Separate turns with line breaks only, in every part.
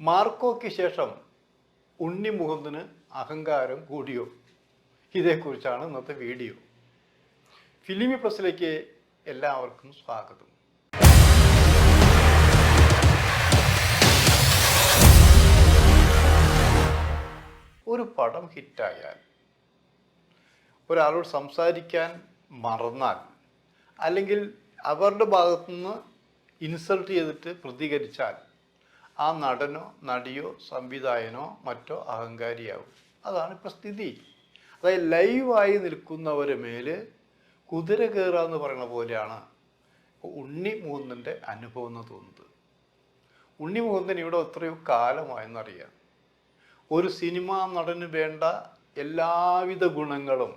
മാർക്കോയ്ക്ക് ശേഷം ഉണ്ണി മുകുന്ദന് അഹങ്കാരം കൂടിയോ? ഇതേക്കുറിച്ചാണ് ഇന്നത്തെ വീഡിയോ. ഫിലിമി പ്ലസിലേക്ക് എല്ലാവർക്കും സ്വാഗതം. ഒരു പടം ഹിറ്റായാൽ, ഒരാളോട് സംസാരിക്കാൻ മറന്നാൽ, അല്ലെങ്കിൽ അവരുടെ ഭാഗത്തുനിന്ന് ഇൻസൾട്ട് ചെയ്തിട്ട് പ്രതികരിച്ചാൽ ആ നടനോ നടിയോ സംവിധായകനോ മറ്റോ അഹങ്കാരിയാവും. അതാണ് ഇപ്പോൾ സ്ഥിതി. അതായത് ലൈവായി നിൽക്കുന്നവരെ മേൽ കുതിര കയറുക എന്ന് പറയുന്ന പോലെയാണ് ഉണ്ണി മുകുന്ദൻ്റെ അനുഭവം എന്ന് തോന്നുന്നത്. ഉണ്ണി മുകുന്ദൻ ഇവിടെ എത്രയോ കാലമായെന്നറിയാം. ഒരു സിനിമാ നടന് വേണ്ട എല്ലാവിധ ഗുണങ്ങളും,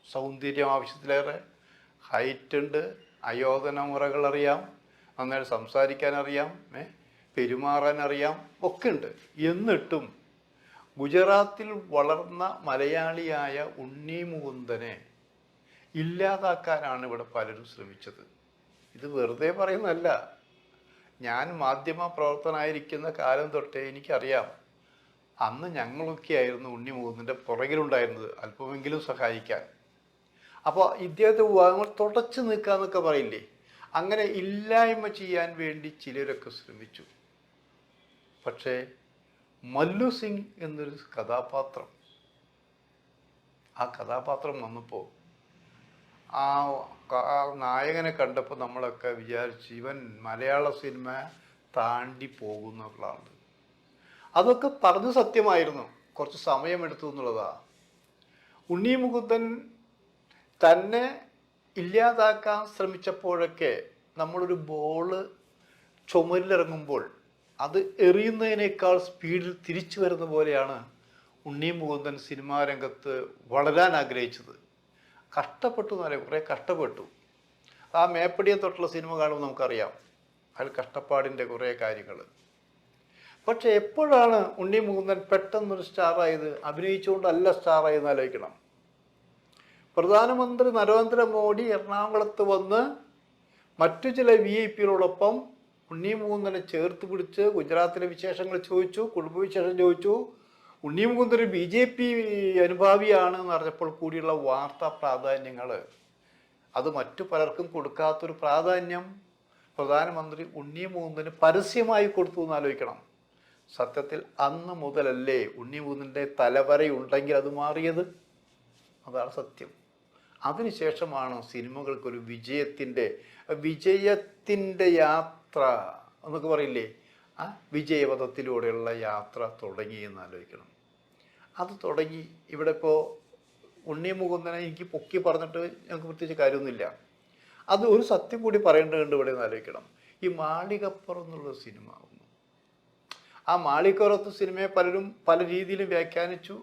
സൗന്ദര്യം ആവശ്യത്തിലേറെ, ഹൈറ്റ് ഉണ്ട്, ആയോധന മുറകൾ അറിയാം, നന്നായിട്ട് സംസാരിക്കാൻ അറിയാം, പെരുമാറാൻ അറിയാം, ഒക്കെ ഉണ്ട്. എന്നിട്ടും ഗുജറാത്തിൽ വളർന്ന മലയാളിയായ ഉണ്ണി മുകുന്ദനെ ഇല്ലാതാക്കാനാണ് ഇവിടെ പലരും ശ്രമിച്ചത്. ഇത് വെറുതെ പറയുന്നതല്ല. ഞാൻ മാധ്യമ പ്രവർത്തനായിരിക്കുന്ന കാലം തൊട്ടേ എനിക്കറിയാം. അന്ന് ഞങ്ങളൊക്കെ ആയിരുന്നു ഉണ്ണി മുകുന്ദൻ്റെ പുറകിലുണ്ടായിരുന്നത്, അല്പമെങ്കിലും സഹായിക്കാൻ. അപ്പോൾ ഇദ്ദേഹത്തെ തുടച്ചു നിൽക്കുക എന്നൊക്കെ പറയില്ലേ, അങ്ങനെ ഇല്ലായ്മ ചെയ്യാൻ വേണ്ടി ചിലരൊക്കെ ശ്രമിച്ചു. പക്ഷേ മല്ലു സിംഗ് എന്നൊരു കഥാപാത്രം, ആ കഥാപാത്രം വന്നപ്പോൾ ആ നായകനെ കണ്ടപ്പോൾ നമ്മളൊക്കെ വിചാരിച്ചു ഇവൻ മലയാള സിനിമ താണ്ടി പോകുന്നതാണ്. അതൊക്കെ പറഞ്ഞു സത്യമായിരുന്നു, കുറച്ച് സമയമെടുത്തു എന്നുള്ളതാണ്. ഉണ്ണി മുകുന്ദൻ തന്നെ ഇല്ലാതാക്കാൻ ശ്രമിച്ചപ്പോഴൊക്കെ നമ്മളൊരു ബോള് ചുമരിലിറങ്ങുമ്പോൾ അത് എറിയുന്നതിനേക്കാൾ സ്പീഡിൽ തിരിച്ചു വരുന്ന പോലെയാണ് ഉണ്ണി മുകുന്ദൻ സിനിമാ രംഗത്ത് വളരാൻ ആഗ്രഹിച്ചത്. കഷ്ടപ്പെട്ടു എന്നല്ല, കുറേ കഷ്ടപ്പെട്ടു. ആ മേപ്പടിയെ തൊട്ടുള്ള സിനിമ കാണുമ്പോൾ നമുക്കറിയാം അതിൽ കഷ്ടപ്പാടിൻ്റെ കുറേ കാര്യങ്ങൾ. പക്ഷെ എപ്പോഴാണ് ഉണ്ണി മുകുന്ദൻ പെട്ടെന്നൊരു സ്റ്റാറായത്? അഭിനയിച്ചുകൊണ്ടല്ല സ്റ്റാറായെന്ന് ആലോചിക്കണം. പ്രധാനമന്ത്രി നരേന്ദ്രമോദി എറണാകുളത്ത് വന്ന് മറ്റു ചില VIP-കളോടൊപ്പം ഉണ്ണി മുകുന്ദനെ ചേർത്ത് പിടിച്ച് ഗുജറാത്തിലെ വിശേഷങ്ങൾ ചോദിച്ചു, കുടുംബവിശേഷം ചോദിച്ചു. ഉണ്ണി മുകുന്ദൻ BJP അനുഭാവിയാണ് എന്ന് അറിഞ്ഞപ്പോൾ കൂടിയുള്ള വാർത്താ പ്രാധാന്യങ്ങൾ, അത് മറ്റു പലർക്കും കൊടുക്കാത്തൊരു പ്രാധാന്യം പ്രധാനമന്ത്രി ഉണ്ണി മുകുന്ദന് പരസ്യമായി കൊടുത്തു എന്ന് ആലോചിക്കണം. സത്യത്തിൽ അന്ന് മുതലല്ലേ ഉണ്ണി മുകുന്ദൻ്റെ തലവരയുണ്ടെങ്കിൽ അത് മാറിയത്? അതാണ് സത്യം. അതിനുശേഷമാണ് സിനിമകൾക്കൊരു വിജയത്തിൻ്റെ യാത്ര എന്നൊക്കെ പറയില്ലേ, ആ വിജയപഥത്തിലൂടെയുള്ള യാത്ര തുടങ്ങിയെന്ന് ആലോചിക്കണം. അത് തുടങ്ങി. ഇവിടെ ഇപ്പോൾ ഉണ്ണി മുകുന്ദനെ എനിക്ക് പൊക്കി പറഞ്ഞിട്ട് ഞങ്ങൾക്ക് പ്രത്യേകിച്ച് കാര്യമൊന്നുമില്ല. അത് ഒരു സത്യം കൂടി പറയേണ്ടതുണ്ട് ഇവിടെ എന്ന് ആലോചിക്കണം. ഈ മാളികപ്പുറം എന്നുള്ള സിനിമ വന്നു. ആ മാളികപ്പുറത്ത് സിനിമയെ പലരും പല രീതിയിലും വ്യാഖ്യാനിച്ചു.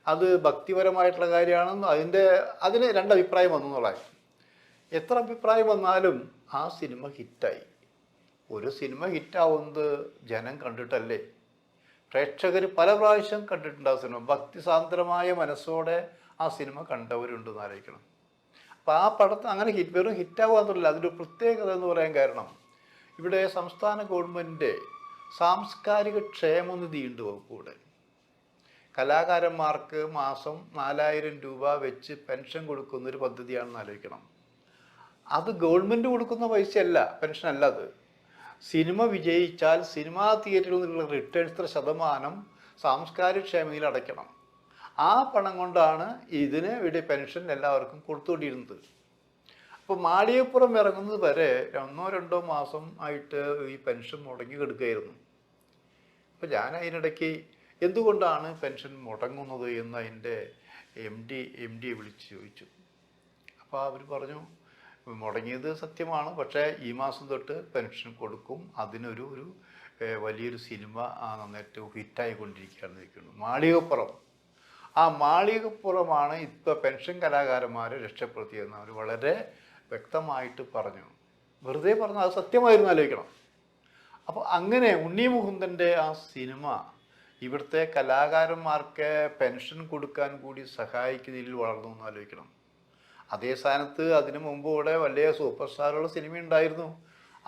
അത് ഭക്തിപരമായിട്ടുള്ള കാര്യമാണെന്ന് അതിന് രണ്ടഭിപ്രായം വന്നു എന്നുള്ളത്. എത്ര അഭിപ്രായം വന്നാലും ആ സിനിമ ഹിറ്റായി. ഒരു സിനിമ ഹിറ്റാവുന്നത് ജനം കണ്ടിട്ടല്ലേ? പ്രേക്ഷകർ പല പ്രാവശ്യം കണ്ടിട്ടുണ്ട് ആ സിനിമ. ഭക്തിസാന്ദ്രമായ മനസ്സോടെ ആ സിനിമ കണ്ടവരുണ്ടെന്ന് ആലോചിക്കണം. അപ്പോൾ ആ പടത്ത് അങ്ങനെ വെറും ഹിറ്റാവാന്നില്ല. അതിൻ്റെ പ്രത്യേകത എന്ന് പറയാൻ കാരണം ഇവിടെ സംസ്ഥാന ഗവൺമെൻറ് സാംസ്കാരിക ക്ഷേമനിധി ഉണ്ട് വകുപ്പൂടെ. കലാകാരന്മാർക്ക് മാസം 4000 രൂപ വെച്ച് പെൻഷൻ കൊടുക്കുന്നൊരു പദ്ധതിയാണെന്ന് ആലോചിക്കണം. അത് ഗവൺമെൻറ് കൊടുക്കുന്ന പൈസയല്ല, പെൻഷനല്ല. അത് സിനിമ വിജയിച്ചാൽ സിനിമാ തിയേറ്ററിൽ നിന്നുള്ള റിട്ടേൺസ് ശതമാനം സാംസ്കാരിക ക്ഷേമയിൽ അടയ്ക്കണം. ആ പണം കൊണ്ടാണ് ഇതിന് ഇവിടെ പെൻഷൻ എല്ലാവർക്കും കൊടുത്തുകൊണ്ടിരുന്നത്. അപ്പോൾ മാളികപ്പുറം ഇറങ്ങുന്നത് വരെ 1-2 മാസം ആയിട്ട് ഈ പെൻഷൻ മുടങ്ങി കിടക്കുകയായിരുന്നു. അപ്പോൾ ഞാൻ അതിനിടയ്ക്ക് എന്തുകൊണ്ടാണ് പെൻഷൻ മുടങ്ങുന്നത് എന്ന് അതിൻ്റെ എം ഡിയെ വിളിച്ച് ചോദിച്ചു. അപ്പോൾ അവർ പറഞ്ഞു മുടങ്ങിയത് സത്യമാണ്, പക്ഷേ ഈ മാസം തൊട്ട് പെൻഷൻ കൊടുക്കും, അതിനൊരു വലിയൊരു സിനിമ നന്നായിട്ട് ഹിറ്റായിക്കൊണ്ടിരിക്കുകയാണെന്ന് ഇരിക്കുന്നു. മാളികപ്പുറം. ആ മാളികപ്പുറമാണ് ഇപ്പോൾ പെൻഷൻ കലാകാരന്മാരെ രക്ഷപ്പെടുത്തിയെന്ന് അവർ വളരെ വ്യക്തമായിട്ട് പറഞ്ഞു. വെറുതെ പറഞ്ഞു, അത് സത്യമായിരുന്നു ആലോചിക്കണം. അപ്പോൾ അങ്ങനെ ഉണ്ണി മുകുന്ദൻ്റെ ആ സിനിമ ഇവിടുത്തെ കലാകാരന്മാർക്ക് പെൻഷൻ കൊടുക്കാൻ കൂടി സഹായിക്കുന്നതിൽ വളർന്നു എന്ന് ആലോചിക്കണം. അതേ സ്ഥാനത്ത് അതിനു മുമ്പ് ഇവിടെ വലിയ സൂപ്പർ സ്റ്റാറുള്ള സിനിമ ഉണ്ടായിരുന്നു.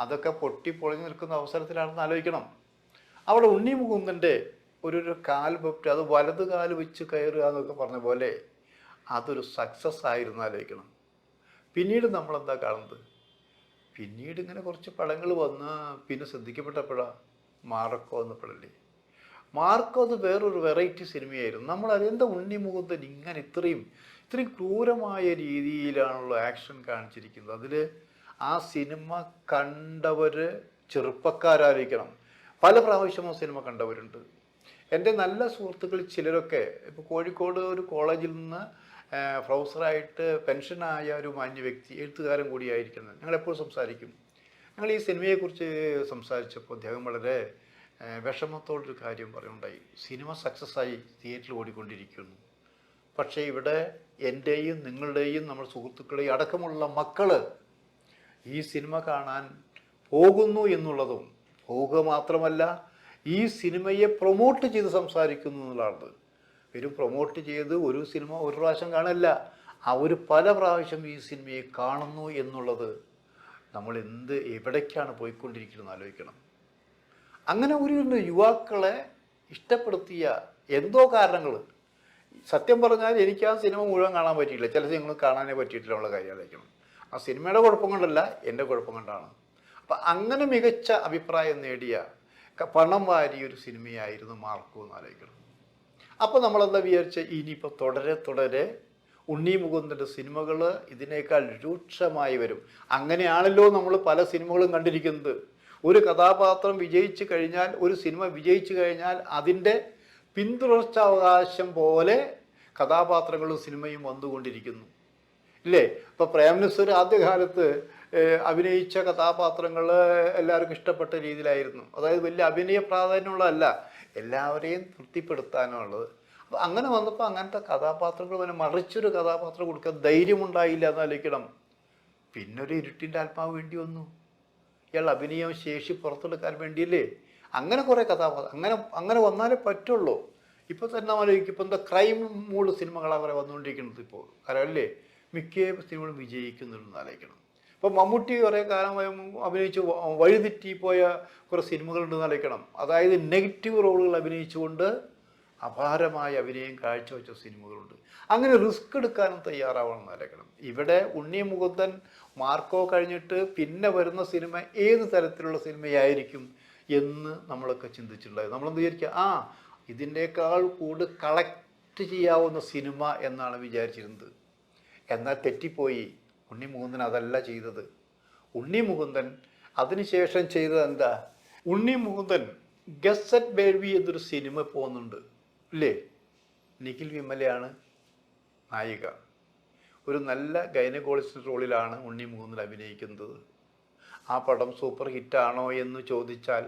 അതൊക്കെ പൊട്ടിപ്പൊളിഞ്ഞു നിൽക്കുന്ന അവസരത്തിലാണെന്ന് ആലോചിക്കണം. അവിടെ ഉണ്ണി മുകുന്ദൻ്റെ ഒരു കാൽ വെപ്പ്, അത് വലത് കാല് വെച്ച് കയറുക എന്നൊക്കെ പറഞ്ഞ പോലെ അതൊരു സക്സസ് ആയിരുന്നു ആലോചിക്കണം. പിന്നീട് നമ്മളെന്താ കാണുന്നത്? പിന്നീട് ഇങ്ങനെ കുറച്ച് പടങ്ങൾ വന്ന് പിന്നെ ശ്രദ്ധിക്കപ്പെട്ടപ്പോഴാണ് മാർക്കോ എന്നപ്പോഴല്ലേ. മാർക്കോ അത് വേറൊരു വെറൈറ്റി സിനിമയായിരുന്നു. നമ്മളതെന്താ ഉണ്ണി മുകുന്ദൻ ഇങ്ങനെ ഇത്രയും ക്രൂരമായ രീതിയിലാണുള്ള ആക്ഷൻ കാണിച്ചിരിക്കുന്നത്. അതിൽ ആ സിനിമ കണ്ടവർ ചെറുപ്പക്കാരായിരിക്കണം. പല പ്രാവശ്യം ആ സിനിമ കണ്ടവരുണ്ട്. എൻ്റെ നല്ല സുഹൃത്തുക്കൾ ചിലരൊക്കെ ഇപ്പോൾ കോഴിക്കോട് ഒരു കോളേജിൽ നിന്ന് പ്രൊഫസറായിട്ട് പെൻഷനായ ഒരു മാന്യ വ്യക്തി, എഴുത്തുകാരൻ കൂടിയായിരിക്കുന്നത്, ഞങ്ങളെപ്പോഴും സംസാരിക്കും. ഞങ്ങൾ ഈ സിനിമയെക്കുറിച്ച് സംസാരിച്ചപ്പോൾ അദ്ദേഹം വളരെ വിഷമത്തോടൊരു കാര്യം പറയുണ്ടായി. സിനിമ സക്സസ്സായി തിയേറ്ററിൽ ഓടിക്കൊണ്ടിരിക്കുന്നു, പക്ഷേ ഇവിടെ എൻ്റെയും നിങ്ങളുടെയും നമ്മുടെ സുഹൃത്തുക്കളുടെയും അടക്കമുള്ള മക്കൾ ഈ സിനിമ കാണാൻ പോകുന്നു എന്നുള്ളതും, പോവുക മാത്രമല്ല ഈ സിനിമയെ പ്രൊമോട്ട് ചെയ്ത് സംസാരിക്കുന്നു എന്നുള്ളതാണ്. ഇവരും പ്രൊമോട്ട് ചെയ്ത് ഒരു സിനിമ ഒരു പ്രാവശ്യം കാണല്ല, അവർ പല പ്രാവശ്യം ഈ സിനിമയെ കാണുന്നു എന്നുള്ളത് നമ്മൾ എവിടേക്കാണ് പോയിക്കൊണ്ടിരിക്കുന്നത് ആലോചിക്കണം. അങ്ങനെ ഒരു യുവാക്കളെ ഇഷ്ടപ്പെടുത്തിയ എന്തോ കാരണങ്ങൾ. സത്യം പറഞ്ഞാൽ എനിക്ക് ആ സിനിമ മുഴുവൻ കാണാൻ പറ്റിയില്ല, ചില സിനിമകൾ കാണാനേ പറ്റിയിട്ടില്ല ഉള്ള കാര്യം ആലോചിക്കണം. ആ സിനിമയുടെ കുഴപ്പം കൊണ്ടല്ല, എൻ്റെ കുഴപ്പം കൊണ്ടാണ്. അപ്പം അങ്ങനെ മികച്ച അഭിപ്രായം നേടിയ പണം വാരിയ ഒരു സിനിമയായിരുന്നു മാർക്കോ എന്ന് ആലോചിക്കണം. അപ്പോൾ നമ്മളെന്താ വിചാരിച്ച, ഇനിയിപ്പോൾ തുടരെ ഉണ്ണി മുകുന്ദൻ്റെ സിനിമകൾ ഇതിനേക്കാൾ രൂക്ഷമായി വരും. അങ്ങനെയാണല്ലോ നമ്മൾ പല സിനിമകളും കണ്ടിരിക്കുന്നത്. ഒരു കഥാപാത്രം വിജയിച്ചു കഴിഞ്ഞാൽ, ഒരു സിനിമ വിജയിച്ചു കഴിഞ്ഞാൽ അതിൻ്റെ പിന്തുടർച്ചാവകാശം പോലെ കഥാപാത്രങ്ങളും സിനിമയും വന്നുകൊണ്ടിരിക്കുന്നു, ഇല്ലേ? ഇപ്പോൾ പ്രേംനസീർ ആദ്യകാലത്ത് അഭിനയിച്ച കഥാപാത്രങ്ങൾ എല്ലാവർക്കും ഇഷ്ടപ്പെട്ട രീതിയിലായിരുന്നു. അതായത് വലിയ അഭിനയ പ്രാധാന്യമുള്ളതല്ല, എല്ലാവരെയും തൃപ്തിപ്പെടുത്താനുള്ളത്. അപ്പോൾ അങ്ങനെ വന്നപ്പോൾ അങ്ങനത്തെ കഥാപാത്രങ്ങൾ പിന്നെ മറിച്ചൊരു കഥാപാത്രം കൊടുക്കാൻ ധൈര്യമുണ്ടായില്ല എന്നാലോചിക്കണം. പിന്നൊരു ഇരുട്ടിൻ്റെ ആത്മാവ് വേണ്ടി വന്നു, ഇയാൾ അഭിനയം ശേഷി പുറത്തെടുക്കാൻ വേണ്ടിയല്ലേ. അങ്ങനെ കുറേ കഥാപാത്രം അങ്ങനെ വന്നാലേ പറ്റുള്ളൂ. ഇപ്പോൾ തന്നെ ആലോചിക്കും, ഇപ്പോൾ എന്താ ക്രൈം മൂഡ് സിനിമകളാണ് അവരെ വന്നുകൊണ്ടിരിക്കുന്നത് ഇപ്പോൾ, അല്ലേ? മിക്ക സിനിമകളും വിജയിക്കുന്നുണ്ടെന്ന് ആലോചിക്കണം. ഇപ്പോൾ മമ്മൂട്ടി കുറേ കാലം അഭിനയിച്ച് വഴിതെറ്റിപ്പോയ കുറേ സിനിമകളുണ്ടെന്ന് ആലോചിക്കണം. അതായത് നെഗറ്റീവ് റോളുകൾ അഭിനയിച്ചുകൊണ്ട് അപാരമായ അഭിനയം കാഴ്ചവെച്ച സിനിമകളുണ്ട്. അങ്ങനെ റിസ്ക് എടുക്കാനും തയ്യാറാവണമെന്ന് ആലോചിക്കണം. ഇവിടെ ഉണ്ണി മുകുന്ദൻ, മാർക്കോ കഴിഞ്ഞിട്ട് പിന്നെ വരുന്ന സിനിമ ഏത് തരത്തിലുള്ള സിനിമയായിരിക്കും എന്ന് നമ്മളൊക്കെ ചിന്തിച്ചിട്ടുണ്ടായത്. നമ്മളെന്ത് വിചാരിക്കുക, ഇതിൻ്റെക്കാൾ കൂടുതൽ കളക്ട് ചെയ്യാവുന്ന സിനിമ എന്നാണ് വിചാരിച്ചിരുന്നത്. എന്നാൽ തെറ്റിപ്പോയി. ഉണ്ണി മുകുന്ദൻ അതല്ല ചെയ്തത്. ഉണ്ണി മുകുന്ദൻ അതിനുശേഷം ചെയ്തത് എന്താ? ഉണ്ണി മുകുന്ദൻ ഗസറ്റ് ബേബി എന്നൊരു സിനിമ പോകുന്നുണ്ട്, ഇല്ലേ? നിഖിൽ വിമലയാണ് നായിക. ഒരു നല്ല ഗൈനക്കോളജിസ്റ്റ് റോളിലാണ് ഉണ്ണി മുകുന്ദൻ അഭിനയിക്കുന്നത്. ആ പടം സൂപ്പർ ഹിറ്റാണോ എന്ന് ചോദിച്ചാൽ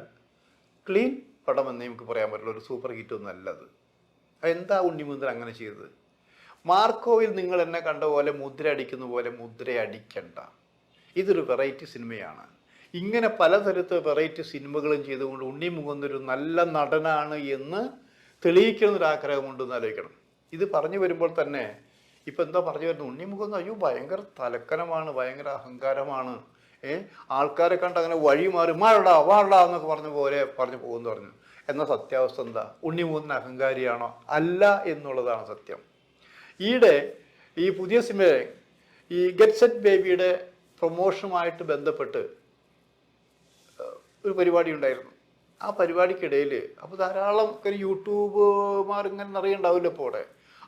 ക്ലീൻ പടം എന്നേ നമുക്ക് പറയാൻ പറ്റുള്ളൂ, ഒരു സൂപ്പർ ഹിറ്റൊന്നും അല്ലത്. എന്താ ഉണ്ണി മുകുന്ദൻ അങ്ങനെ ചെയ്തത്? മാർക്കോയിൽ നിങ്ങൾ എന്നെ കണ്ട പോലെ മുദ്ര അടിക്കുന്ന പോലെ മുദ്ര അടിക്കണ്ട. ഇതൊരു വെറൈറ്റി സിനിമയാണ്. ഇങ്ങനെ പലതരത്തിൽ വെറൈറ്റി സിനിമകളും ചെയ്തുകൊണ്ട് ഉണ്ണി മുകുന്ദൻ ഒരു നല്ല നടനാണ് എന്ന് തെളിയിക്കുന്നൊരാഗ്രഹമുണ്ടെന്ന് ആലോചിക്കണം. ഇത് പറഞ്ഞു വരുമ്പോൾ തന്നെ ഇപ്പം എന്താ പറഞ്ഞു വരുന്നത്? ഉണ്ണി മുകുന്ദൻ അയ്യോ ഭയങ്കര തലക്കനമാണ്, ഭയങ്കര അഹങ്കാരമാണ്, ആൾക്കാരെ കണ്ട് അങ്ങനെ വഴി മാറി വാടാ എന്നൊക്കെ പറഞ്ഞു പോകുമെന്ന് പറഞ്ഞു. എന്നാൽ സത്യാവസ്ഥ എന്താ? ഉണ്ണി മുകുന്ദൻ അഹങ്കാരിയാണോ? അല്ല എന്നുള്ളതാണ് സത്യം. ഈയിടെ ഈ പുതിയ സിനിമ ഈ ഗെറ്റ് സെറ്റ് ബേബിയുടെ പ്രൊമോഷനുമായിട്ട് ബന്ധപ്പെട്ട് ഒരു പരിപാടി ഉണ്ടായിരുന്നു. ആ പരിപാടിക്കിടയിൽ അപ്പോൾ ധാരാളം യൂട്യൂബുമാർ ഇങ്ങനെ നിറയുണ്ടാവില്ല. ഇപ്പോൾ അവിടെ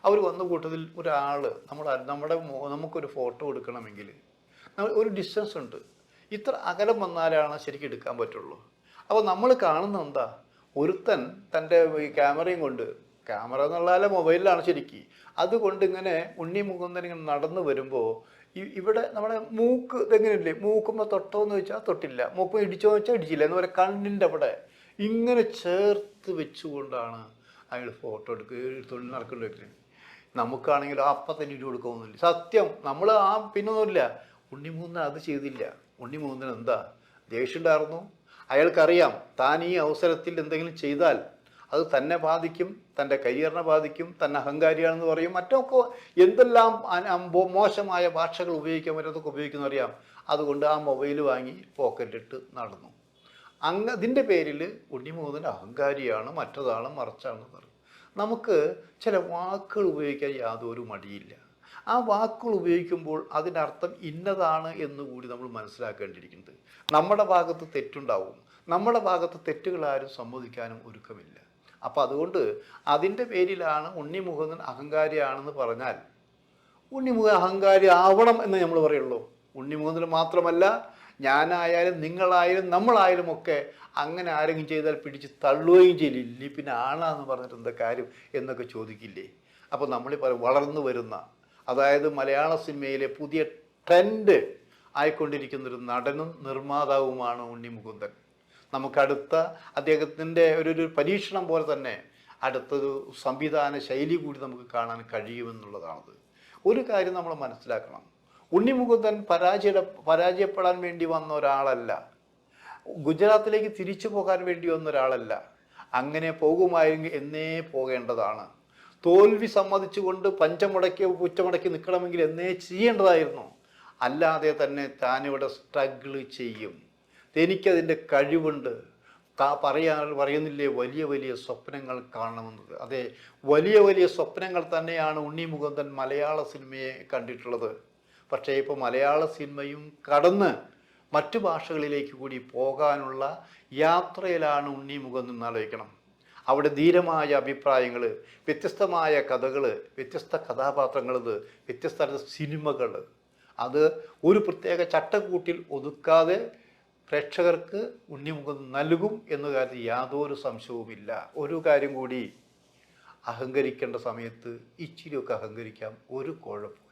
അവർ വന്ന കൂട്ടത്തിൽ ഒരാൾ നമുക്കൊരു ഫോട്ടോ എടുക്കണമെങ്കിൽ ഒരു ഡിസ്റ്റൻസ് ഉണ്ട്, ഇത്ര അകലം വന്നാലാണ് ശരിക്കും എടുക്കാൻ പറ്റുള്ളൂ. അപ്പോൾ നമ്മൾ കാണുന്ന എന്താ, ഒരുത്തൻ തൻ്റെ ഈ ക്യാമറയും കൊണ്ട്, ക്യാമറ എന്നുള്ള മൊബൈലിലാണ് ശരിക്കും, അതുകൊണ്ട് ഇങ്ങനെ ഉണ്ണി മുകുന്ദൻ ഇങ്ങനെ നടന്നു വരുമ്പോൾ ഇവിടെ നമ്മുടെ മൂക്ക് ഇതെങ്ങനെയില്ലേ, മൂക്കുമ്പോൾ തൊട്ടോ എന്ന് ചോദിച്ചാൽ തൊട്ടില്ല, മൂക്ക് ഇടിച്ചോ എന്ന് വെച്ചാൽ ഇടിച്ചില്ല എന്ന് പറയുക, കണ്ണിൻ്റെ അവിടെ ഇങ്ങനെ ചേർത്ത് വെച്ചുകൊണ്ടാണ് അയാൾ ഫോട്ടോ എടുക്കുക നടക്കേണ്ടി വെക്കുന്നത്. നമുക്കാണെങ്കിൽ അപ്പം തന്നെ ഇടി കൊടുക്കുകയൊന്നുമില്ല. സത്യം നമ്മൾ പിന്നൊന്നുമില്ല. ഉണ്ണി മുകുന്ദൻ അത് ചെയ്തില്ല. ഉണ്ണി മുകുന്ദൻ എന്താ ദേഷ്യം ഉണ്ടായിരുന്നു. അയാൾക്കറിയാം താൻ ഈ അവസരത്തിൽ എന്തെങ്കിലും ചെയ്താൽ അത് തന്നെ ബാധിക്കും, തൻ്റെ കരിയറിനെ ബാധിക്കും, തന്നെ അഹങ്കാരിയാണെന്ന് പറയും, മറ്റൊക്കെ എന്തെല്ലാം മോശമായ ഭാഷകൾ ഉപയോഗിക്കാൻ പറ്റുന്നതൊക്കെ ഉപയോഗിക്കുന്നറിയാം. അതുകൊണ്ട് ആ മൊബൈൽ വാങ്ങി പോക്കറ്റിലിട്ട് നടന്നു. അതിൻ്റെ പേരിൽ ഉണ്ണിമുകുന്ദൻ അഹങ്കാരിയാണ്, മറ്റതാണ്, മറിച്ചാണെന്ന് പറയും. നമുക്ക് ചില വാക്കുകൾ ഉപയോഗിക്കാൻ യാതൊരു മടിയില്ല. ആ വാക്കുകൾ ഉപയോഗിക്കുമ്പോൾ അതിനർത്ഥം ഇന്നതാണ് എന്നുകൂടി നമ്മൾ മനസ്സിലാക്കേണ്ടിയിരിക്കുന്നത്. നമ്മുടെ ഭാഗത്ത് തെറ്റുണ്ടാവും, നമ്മുടെ ഭാഗത്ത് തെറ്റുകൾ ആരും സമ്മതിക്കാനും ഒരുക്കമില്ല. അപ്പം അതുകൊണ്ട് അതിൻ്റെ പേരിലാണ് ഉണ്ണിമുകുന്ദൻ അഹങ്കാരിയാണെന്ന് പറഞ്ഞാൽ ഉണ്ണിമുകുന്ദൻ അഹങ്കാരി ആവണം എന്ന് നമ്മൾ പറയുള്ളൂ. ഉണ്ണിമുകുന്ദൻ മാത്രമല്ല, ഞാനായാലും നിങ്ങളായാലും നമ്മളായാലും ഒക്കെ അങ്ങനെ ആരെങ്കിലും ചെയ്താൽ പിടിച്ച് തള്ളുകയും ചെയ്യില്ല. പിന്നെ ആണാന്ന് പറഞ്ഞിട്ട് എന്താ കാര്യം എന്നൊക്കെ ചോദിക്കില്ലേ? അപ്പോൾ നമ്മൾ വളർന്നു വരുന്ന, അതായത് മലയാള സിനിമയിലെ പുതിയ ട്രെൻഡ് ആയിക്കൊണ്ടിരിക്കുന്നൊരു നടനും നിർമ്മാതാവുമാണ് ഉണ്ണിമുകുന്ദൻ. നമുക്കടുത്ത അദ്ദേഹത്തിൻ്റെ ഒരു പരീക്ഷണം പോലെ തന്നെ അടുത്തൊരു സംവിധാന ശൈലി കൂടി നമുക്ക് കാണാൻ കഴിയുമെന്നുള്ളതാണത്. ഒരു കാര്യം നമ്മൾ മനസ്സിലാക്കണം, ഉണ്ണിമുകുന്ദൻ പരാജയപ്പെടാൻ വേണ്ടി വന്ന ഒരാളല്ല, ഗുജറാത്തിലേക്ക് തിരിച്ചു പോകാൻ വേണ്ടി വന്ന ഒരാളല്ല. അങ്ങനെ പോകുമായിരുന്നെങ്കിൽ എന്നേ പോകേണ്ടതാണ്. തോൽവി സമ്മതിച്ചുകൊണ്ട് പുറ്റമുടക്കി നിൽക്കണമെങ്കിൽ എന്നേ ചെയ്യേണ്ടതായിരുന്നു. അല്ലാതെ തന്നെ താനിവിടെ സ്ട്രഗിൾ ചെയ്യും, എനിക്കതിൻ്റെ കഴിവുണ്ട്, പറയുന്നില്ലേ വലിയ വലിയ സ്വപ്നങ്ങൾ കാണണമെന്നത്. അതെ, വലിയ വലിയ സ്വപ്നങ്ങൾ തന്നെയാണ് ഉണ്ണിമുകുന്ദൻ മലയാള സിനിമയെ കണ്ടിട്ടുള്ളത്. പക്ഷേ ഇപ്പോൾ മലയാള സിനിമയും കടന്ന് മറ്റു ഭാഷകളിലേക്ക് കൂടി പോകാനുള്ള യാത്രയിലാണ് ഉണ്ണിമുകുന്ദൻ എന്ന് ആലോചിക്കണം. അവിടെ ധീരമായ അഭിപ്രായങ്ങൾ, വ്യത്യസ്തമായ കഥകൾ, വ്യത്യസ്ത കഥാപാത്രങ്ങൾ, വ്യത്യസ്ത സിനിമകൾ, അത് ഒരു പ്രത്യേക ചട്ടക്കൂട്ടിൽ ഒതുക്കാതെ പ്രേക്ഷകർക്ക് ഉണ്ണിമുകുന്ദൻ നൽകും എന്ന കാര്യത്തിൽ യാതൊരു സംശയവുമില്ല. ഒരു കാര്യം കൂടി, അഹങ്കരിക്കേണ്ട സമയത്ത് ഇച്ചിരിയൊക്കെ അഹങ്കരിക്കാം, ഒരു കുഴപ്പം